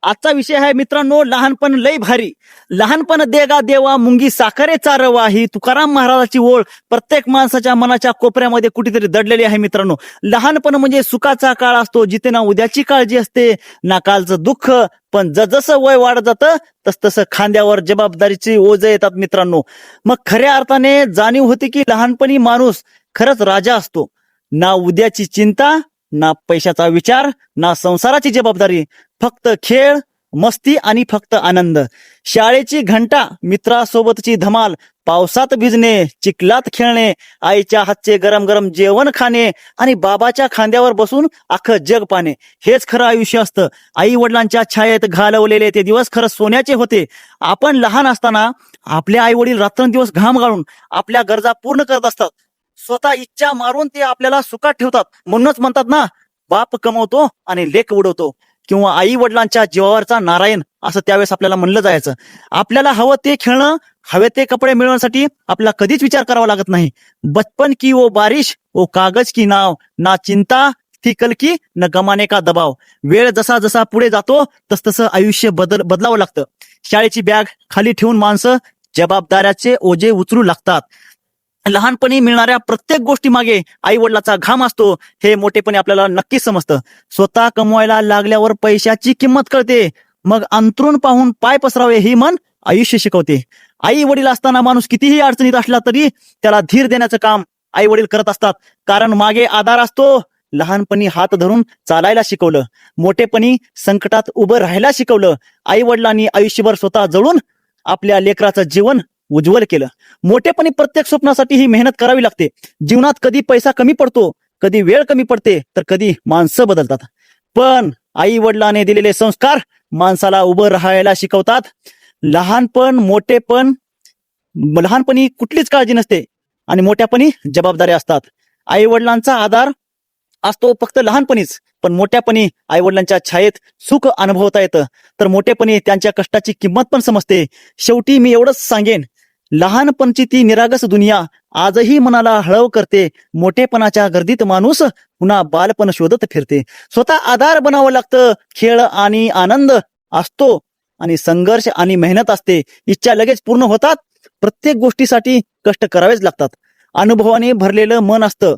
आजचा विषय आहे मित्रांनो, लहानपण लय भारी. लहानपण देगा देवा मुंगी साखरे चारवा, ही तुकाराम महाराजाची ओळ प्रत्येक माणसाच्या मनाच्या कोपऱ्यामध्ये कुठेतरी दडलेली आहे मित्रांनो. लहानपण म्हणजे सुखाचा काळ असतो, जिथे ना उद्याची काळजी असते ना कालचं दुःख. पण जसं वय वाढत जातं तसं खांद्यावर जबाबदारीची ओझं येतात मित्रांनो. मग खऱ्या अर्थाने जाणीव होती की लहानपणी माणूस खरंच राजा असतो. ना उद्याची चिंता, ना पैशाचा विचार, ना संसाराची जबाबदारी. फक्त खेळ, मस्ती आणि फक्त आनंद. शाळेची घंटा, मित्रासोबतची धमाल, पावसात भिजणे, चिखलात खेळणे, आईच्या हातचे गरम गरम जेवण खाणे आणि बाबाच्या खांद्यावर बसून अख्खं जग पाहणे. हेच खरं आयुष्य असतं. आई वडिलांच्या छायेत घालवलेले ते दिवस खरं सोन्याचे होते. आपण लहान असताना आपले आई वडील रात्रंदिवस घाम गाळून आपल्या गरजा पूर्ण करत असतात. स्वतः इच्छा मारून ते आपल्याला सुखात ठेवतात. म्हणूनच म्हणतात ना, बाप कमवतो आणि लेक उडवतो, किंवा आई वडिलांच्या जीवावरचा नारायण, असं त्यावेळेस आपल्याला म्हणलं जायचं. आपल्याला हवं ते खेळणं, हवे ते कपडे मिळवण्यासाठी आपल्याला कधीच विचार करावा लागत नाही. बचपन की वो बारिश, वो कागज की नाव, ना चिंता थी कल की न गमाने का दबाव. वेळ जसा जसा पुढे जातो तसं आयुष्य बदलावं लागतं. शाळेची बॅग खाली ठेवून माणसं जबाबदाऱ्याचे ओझे उचलू लागतात. लहानपणी मिळणाऱ्या प्रत्येक गोष्टी मागे आई वडिलाचा घाम असतो, हे मोठेपणी आपल्याला नक्कीच समजतं. स्वतः कमवायला लागल्यावर पैशाची किंमत कळते. मग अंतरून पाहून पाय पसरावे ही मन आयुष्य शिकवते. आई वडील असताना माणूस कितीही अडचणीत असला तरी त्याला धीर देण्याचं काम आई वडील करत असतात, कारण मागे आधार असतो. लहानपणी हात धरून चालायला शिकवलं, मोठेपणी संकटात उभं राहायला शिकवलं. आई वडिलांनी आयुष्यभर स्वतः जळून आपल्या लेकराचं जीवन उज्ज्वल केलं. मोठेपणी प्रत्येक स्वप्नासाठी ही मेहनत करावी लागते. जीवनात कधी पैसा कमी पडतो, कधी वेळ कमी पडते, तर कधी माणसं बदलतात. पण आई वडिलांनी दिलेले संस्कार माणसाला उभं राहायला शिकवतात. लहानपणी कुठलीच काळजी नसते आणि मोठ्यापणी जबाबदाऱ्या असतात. आई वडिलांचा आधार असतो फक्त लहानपणीच, पण मोठ्यापणी आई वडिलांच्या छायेत सुख अनुभवता येतं. तर मोठेपणी त्यांच्या कष्टाची किंमत पण समजते. शेवटी मी एवढंच सांगेन, लहानपणची ती निरागस दुनिया आजही मनाला हळव करते. मोठेपणाच्या गर्दीत माणूस पुन्हा बालपण शोधत फिरते. स्वतः आधार बनावं लागतं. खेळ आणि आनंद असतो आणि संघर्ष आणि मेहनत असते. इच्छा लगेच पूर्ण होतात. प्रत्येक गोष्टीसाठी कष्ट करावेच लागतात. अनुभवाने भरलेलं मन असतं.